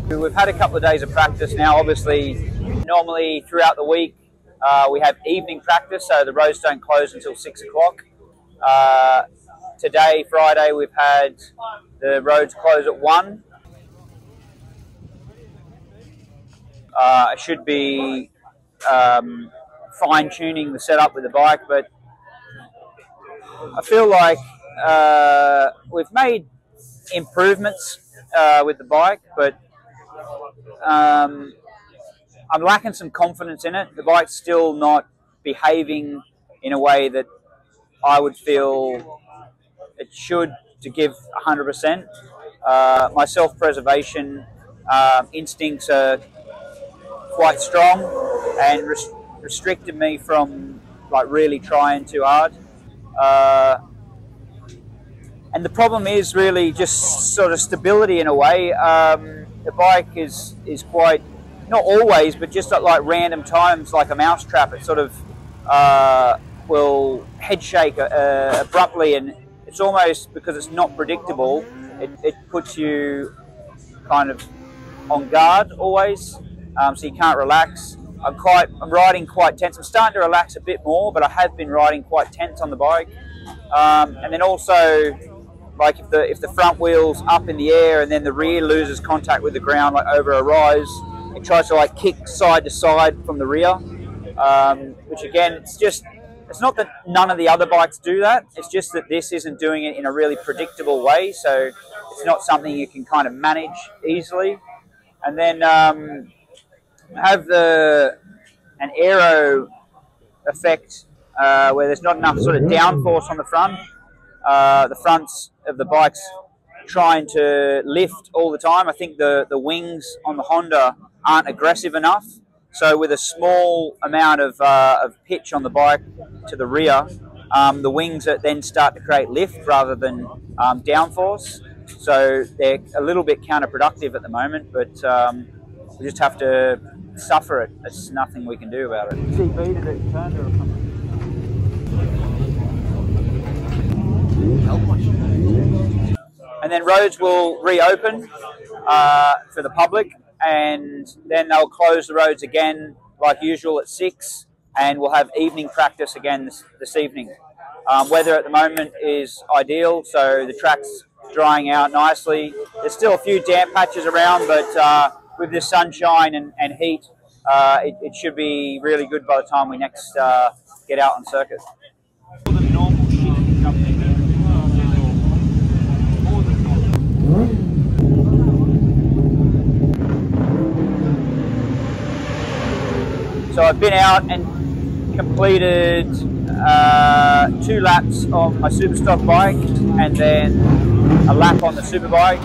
We've had a couple of days of practice now. Obviously, normally throughout the week we have evening practice, so the roads don't close until 6 o'clock. Today, Friday, we've had the roads close at 1. I should be fine-tuning the setup with the bike, but I feel like we've made improvements with the bike, but I'm lacking some confidence in it. The bike's still not behaving in a way that I would feel it should to give 100%. My self-preservation instincts are quite strong and restricted me from like really trying too hard. And the problem is really just sort of stability in a way. The bike is quite, not always, but just at like random times, like a mousetrap, it sort of will head shake abruptly, and it's almost, because it's not predictable, it puts you kind of on guard always, so you can't relax. I'm riding quite tense. I'm starting to relax a bit more, but I have been riding quite tense on the bike. And then also, like if the front wheel's up in the air and then the rear loses contact with the ground, like over a rise, it tries to like kick side to side from the rear, which again, it's not that none of the other bikes do that, it's just that this isn't doing it in a really predictable way, so it's not something you can kind of manage easily. And then have an aero effect where there's not enough sort of downforce on the front. The fronts of the bike's trying to lift all the time. I think the wings on the Honda aren't aggressive enough. So with a small amount of pitch on the bike to the rear, the wings then start to create lift rather than downforce. So they're a little bit counterproductive at the moment, but we just have to suffer it. There's nothing we can do about it. CB, did it turn or something? And then roads will reopen for the public, and then they'll close the roads again like usual at 6, and we'll have evening practice again this evening. Weather at the moment is ideal, so the track's drying out nicely. There's still a few damp patches around, but with the sunshine and heat, it should be really good by the time we next get out on circuit. So I've been out and completed 2 laps on my Superstock bike, and then a lap on the Superbike,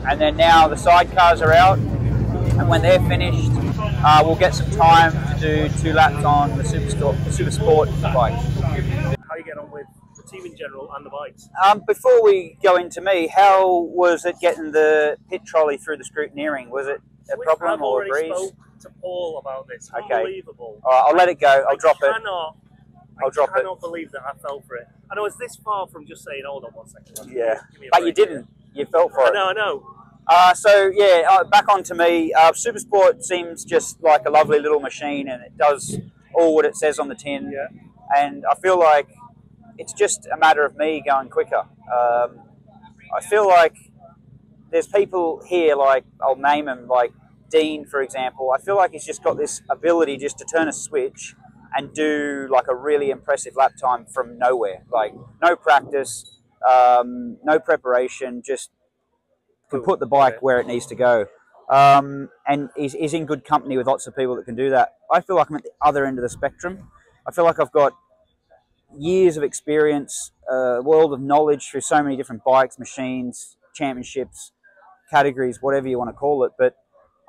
and then now the sidecars are out, and when they're finished we'll get some time to do 2 laps on the Supersport bike. How you get on with the team in general and the bikes? Before we go into me, how was it getting the pit trolley through the scrutineering? Was it a problem or a breeze? I've already spoke to Paul about this. Okay. Unbelievable. All right, I'll let it go. I'll drop it. I cannot believe that I fell for it. And I was this far from just saying, hold on 1 second. Yeah, but you didn't. You fell for it. I know. So yeah, back on to me. Supersport seems just like a lovely little machine, and it does all what it says on the tin. Yeah. And I feel like it's just a matter of me going quicker. I feel like there's people here, like I'll name them, like Dean, for example. I feel like he's just got this ability just to turn a switch and do like a really impressive lap time from nowhere. Like no practice, no preparation, just can put the bike where it needs to go. And he's in good company with lots of people that can do that. I feel like I'm at the other end of the spectrum. I feel like I've got years of experience, a world of knowledge through so many different bikes, machines, championships, categories, whatever you want to call it, but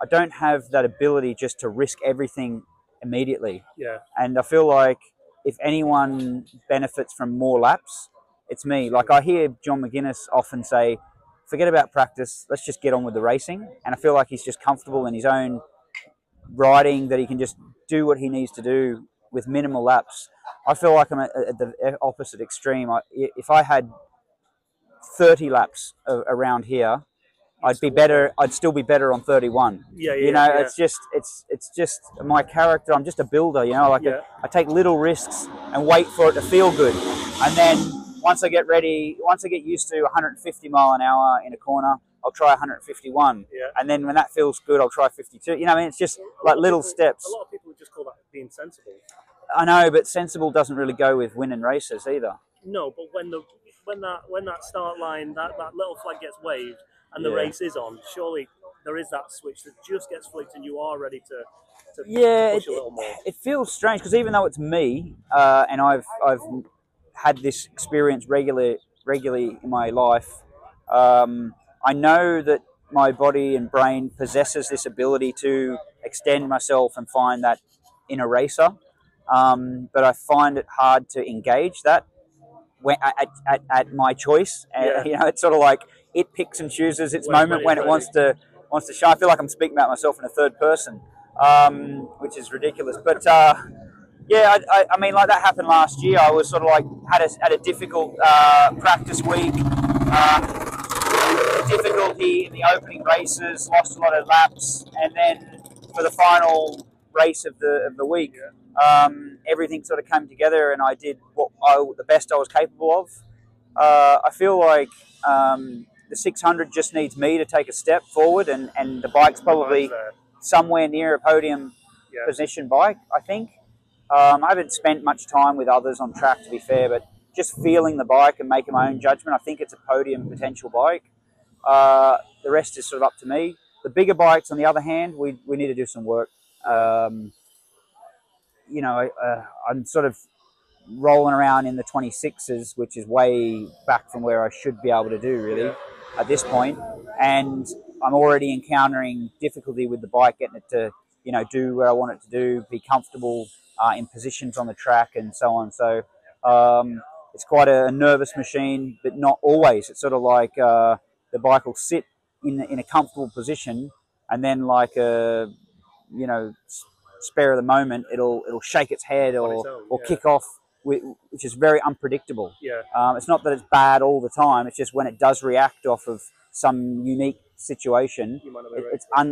I don't have that ability just to risk everything immediately. Yeah. And I feel like if anyone benefits from more laps, it's me. Like I hear John McGuinness often say, forget about practice, let's just get on with the racing. And I feel like he's just comfortable in his own riding, that he can just do what he needs to do with minimal laps. I feel like I'm at the opposite extreme. If I had 30 laps around here, I'd be better. I'd still be better on 31. Yeah, you know, it's just my character. I'm just a builder. You know, like I take little risks and wait for it to feel good, and then once I get ready, once I get used to 150 mile an hour in a corner, I'll try 151, and then when that feels good, I'll try 52. You know, I mean, it's just like little steps. A lot of people would just call that being sensible. I know, but sensible doesn't really go with winning races either. No, but when that start line, that little flag gets waved and the race is on, surely there is that switch that just gets flicked and you are ready to push a little more. It feels strange because even though it's me, and I've had this experience regularly in my life, I know that my body and brain possesses this ability to extend myself and find that in a racer, but I find it hard to engage that when, at my choice. You know, it's sort of like it picks and chooses its moment when it wants to shine. I feel like I'm speaking about myself in a third person, which is ridiculous. But yeah, I mean, like that happened last year. I was sort of like had a difficult practice week, difficulty in the opening races, lost a lot of laps, and then for the final race of the week, everything sort of came together, and I did the best I was capable of. I feel like the 600 just needs me to take a step forward, and the bike's probably somewhere near a podium position bike, I think. I haven't spent much time with others on track, to be fair, but just feeling the bike and making my own judgment, I think it's a podium potential bike. The rest is sort of up to me. The bigger bikes, on the other hand, we need to do some work. You know, I'm sort of rolling around in the 26s, which is way back from where I should be able to do, really, at this point. And I'm already encountering difficulty with the bike, getting it to, you know, do where I want it to do, be comfortable in positions on the track and so on. So it's quite a nervous machine, but not always. It's sort of like the bike will sit in a comfortable position, and then like a, you know, spare of the moment, it'll shake its head or kick off, which is very unpredictable. It's not that it's bad all the time. It's just when it does react off of some unique situation,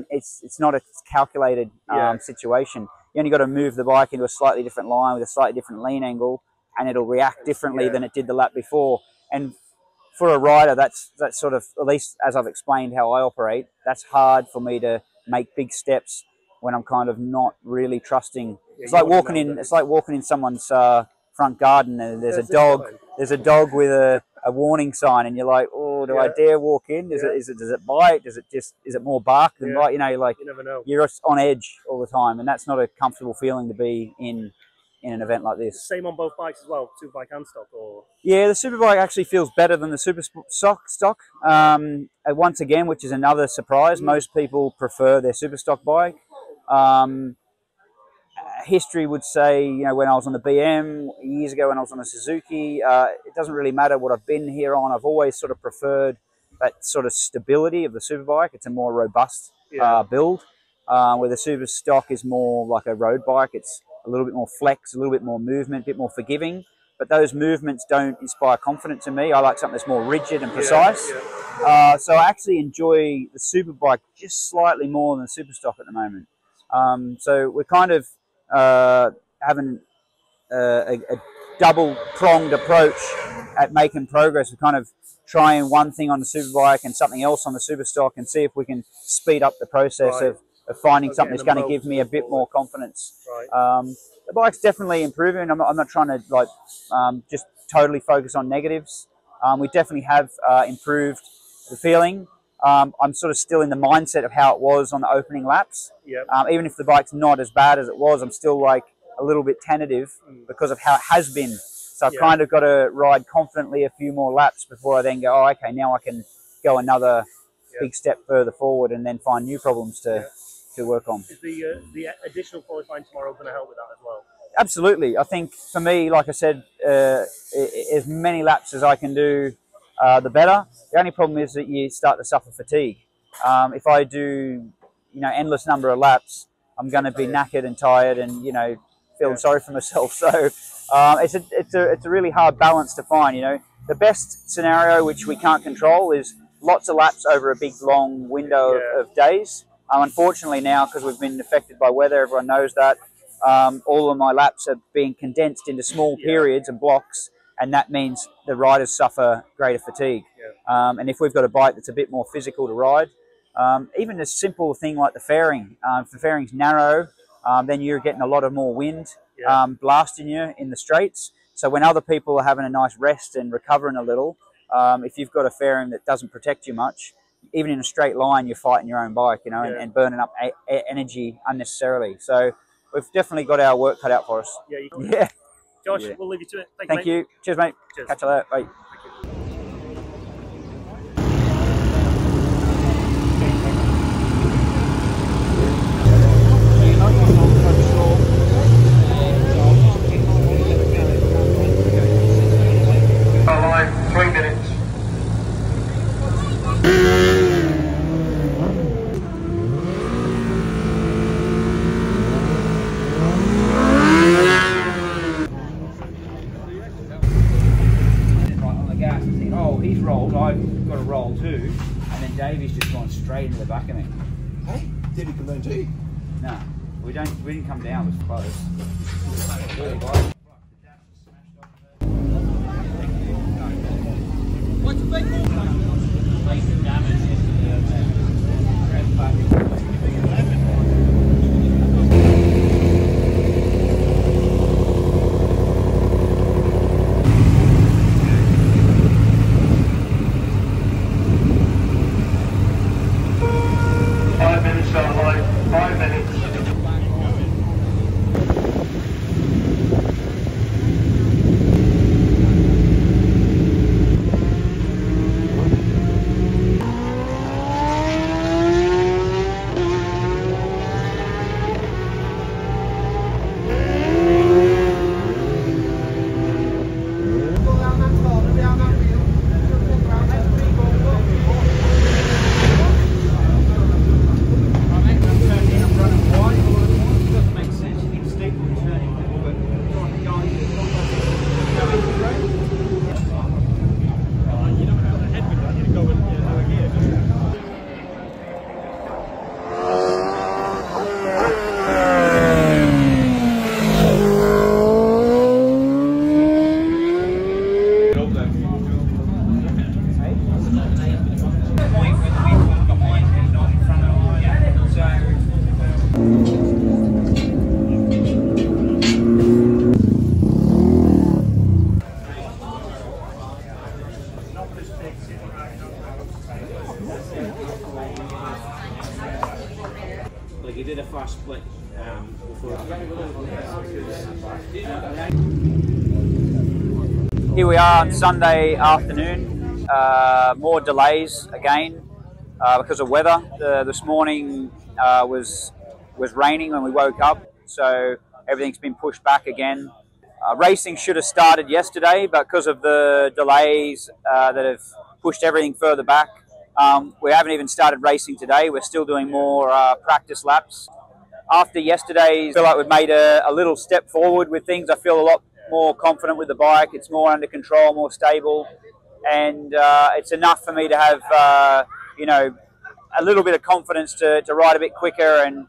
it's not a calculated situation. You only got to move the bike into a slightly different line with a slightly different lean angle, and it'll react differently than it did the lap before. And for a rider, that's sort of, at least as I've explained how I operate, that's hard for me to make big steps when I'm kind of not really trusting. It's like walking in someone's front garden, and there's a dog with a warning sign, and you're like, oh, do I dare walk in? Does it bite? Is it more bark than bite? You know, like, you never know. You're just on edge all the time, and that's not a comfortable feeling to be in an event like this. Same on both bikes as well, Superbike and stock, or? Yeah, the Superbike actually feels better than the Superstock. Once again, which is another surprise, most people prefer their Superstock bike. History would say, you know, when I was on the BM years ago, when I was on a Suzuki, it doesn't really matter what I've been here on. I've always sort of preferred that sort of stability of the Superbike. It's a more robust build, where the Superstock is more like a road bike. It's a little bit more flex, a little bit more movement, a bit more forgiving. But those movements don't inspire confidence in me. I like something that's more rigid and precise. So I actually enjoy the Superbike just slightly more than the Superstock at the moment. So we're kind of having a double-pronged approach at making progress. We're kind of trying one thing on the Superbike and something else on the Superstock, and see if we can speed up the process of finding something that's going to give me a bit more confidence. The bike's definitely improving. I'm not trying to like just totally focus on negatives. We definitely have improved the feeling. I'm sort of still in the mindset of how it was on the opening laps. Even if the bike's not as bad as it was, I'm still like a little bit tentative because of how it has been. So I've kind of got to ride confidently a few more laps before I then go, oh, okay, now I can go another big step further forward and then find new problems to work on. Is the additional qualifying tomorrow going to help with that as well? Absolutely. I think for me, like I said, as many laps as I can do, the better. The only problem is that you start to suffer fatigue. If I do, you know, endless number of laps, I'm going to be knackered and tired, and, you know, feeling sorry for myself. So it's a really hard balance to find. You know, the best scenario, which we can't control, is lots of laps over a big long window of days. Unfortunately now, because we've been affected by weather, everyone knows that, all of my laps are being condensed into small periods and blocks, and that means the riders suffer greater fatigue. And if we've got a bike that's a bit more physical to ride, even a simple thing like the fairing, if the fairing's narrow, then you're getting a lot of more wind blasting you in the straights. So when other people are having a nice rest and recovering a little, if you've got a fairing that doesn't protect you much, even in a straight line, you're fighting your own bike, you know, and burning up energy unnecessarily. So we've definitely got our work cut out for us. Yeah. Josh, we'll leave you to it. Thank you. Cheers, mate. Cheers. Catch you later. Bye. Live, 3 minutes. Oh, he's rolled, I've got to roll too, and then Davey's just gone straight into the back of me. Hey, did he come down to you? No, we didn't come down, it was close. What's the big damage? 5 minutes on live, 5 minutes. Like he did a fast split before. Here we are on Sunday afternoon. More delays again because of weather. This morning was raining when we woke up, so everything's been pushed back again. Racing should have started yesterday, but because of the delays that have pushed everything further back, we haven't even started racing today. We're still doing more practice laps. After yesterday, I feel like we've made a little step forward with things. I feel a lot more confident with the bike. It's more under control, more stable, and it's enough for me to have you know, a little bit of confidence to ride a bit quicker. And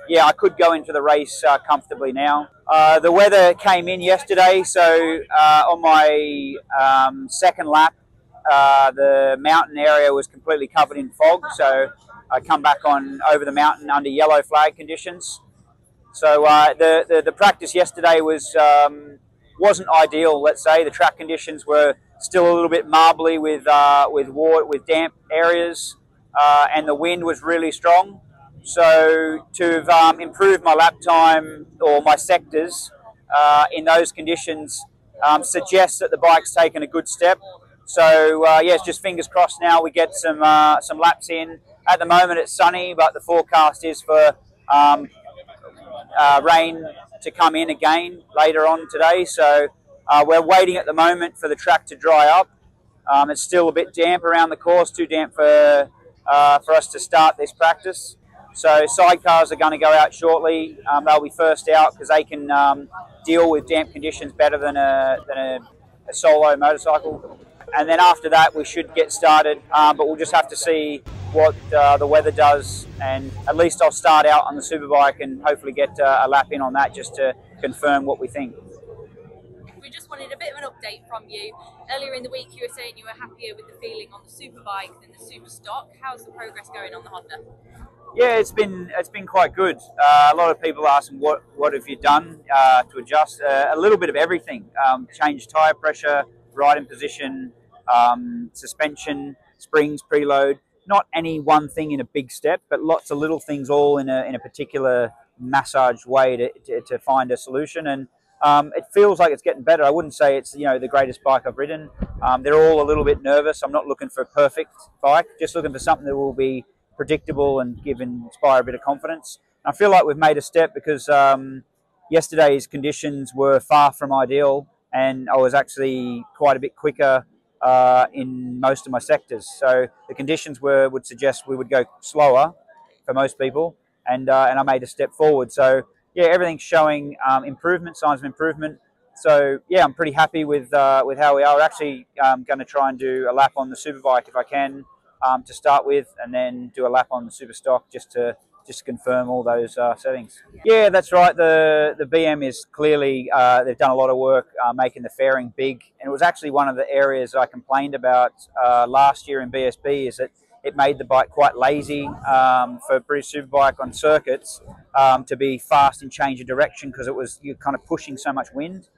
yeah, I could go into the race comfortably now. The weather came in yesterday, so on my second lap, the mountain area was completely covered in fog, so I come back on over the mountain under yellow flag conditions. So the practice yesterday wasn't ideal. Let's say the track conditions were still a little bit marbly with water, with damp areas, and the wind was really strong. So to improve my lap time or my sectors in those conditions suggests that the bike's taken a good step. So yeah, it's just fingers crossed now we get some laps in. At the moment it's sunny, but the forecast is for rain to come in again later on today. So we're waiting at the moment for the track to dry up. It's still a bit damp around the course, too damp for us to start this practice. So sidecars are going to go out shortly. They'll be first out because they can deal with damp conditions better than a solo motorcycle. and then after that we should get started, but we'll just have to see what the weather does, and at least I'll start out on the Superbike and hopefully get a lap in on that just to confirm what we think. We just wanted a bit of an update from you. Earlier in the week you were saying you were happier with the feeling on the Superbike than the Superstock. How's the progress going on the Honda? Yeah, it's been quite good. A lot of people asking what have you done to adjust. A little bit of everything. Changed tyre pressure, riding position, suspension, springs, preload. Not any one thing in a big step, but lots of little things all in a particular massaged way to find a solution. And it feels like it's getting better. I wouldn't say it's the greatest bike I've ridden. They're all a little bit nervous. I'm not looking for a perfect bike, just looking for something that will be predictable and inspire a bit of confidence. And I feel like we've made a step because yesterday's conditions were far from ideal, and I was actually quite a bit quicker in most of my sectors. So the conditions would suggest we would go slower for most people, and I made a step forward. So yeah, everything's showing improvement, signs of improvement. So yeah, I'm pretty happy with how we are. We're actually going to try and do a lap on the Superbike if I can to start with, and then do a lap on the Superstock just to confirm all those settings. Yeah, that's right. The BM is clearly, they've done a lot of work making the fairing big, and it was actually one of the areas I complained about last year in BSB, is that it made the bike quite lazy for British Superbike on circuits to be fast and change of direction, because you're kind of pushing so much wind.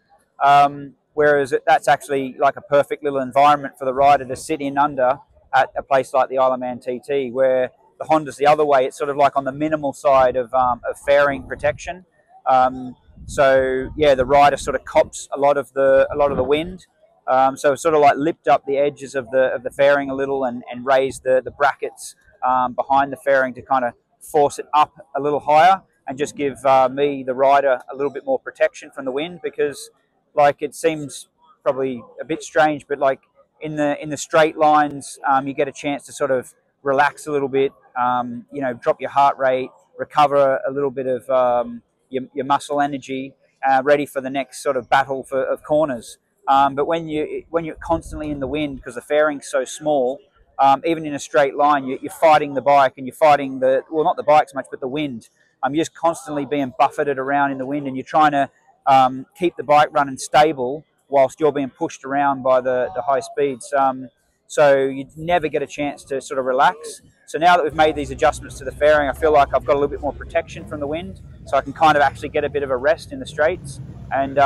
Whereas that's actually like a perfect little environment for the rider to sit in under at a place like the IOMTT, where the Honda's the other way. It's sort of like on the minimal side of fairing protection. So yeah, the rider sort of cops a lot of the wind. So it sort of like lipped up the edges of the fairing a little, and raised the brackets behind the fairing to kind of force it up a little higher, and just give me, the rider, a little bit more protection from the wind. Because like, it seems probably a bit strange, but like in the straight lines, you get a chance to sort of relax a little bit, drop your heart rate, recover a little bit of your muscle energy, ready for the next sort of battle of corners. But when you're constantly in the wind, because the fairing's so small, even in a straight line, you're fighting the bike, and you're fighting not the bike so much, but the wind. You're just constantly being buffeted around in the wind, and you're trying to keep the bike running stable whilst you're being pushed around by the high speeds. So you never get a chance to sort of relax. So now that we've made these adjustments to the fairing, I feel like I've got a little bit more protection from the wind, so I can kind of actually get a bit of a rest in the straights. And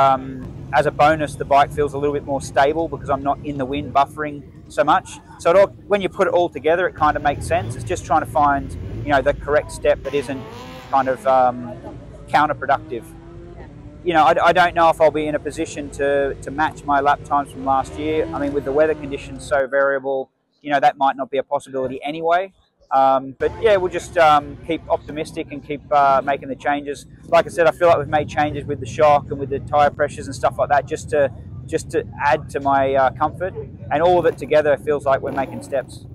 as a bonus, the bike feels a little bit more stable because I'm not in the wind buffering so much. So when you put it all together, it kind of makes sense. It's just trying to find the correct step that isn't kind of counterproductive. I don't know if I'll be in a position to match my lap times from last year. I mean, with the weather conditions so variable, that might not be a possibility anyway. But yeah, we'll just keep optimistic and keep making the changes. Like I said, I feel like we've made changes with the shock and with the tyre pressures and stuff like that, just to add to my comfort. And all of it together feels like we're making steps.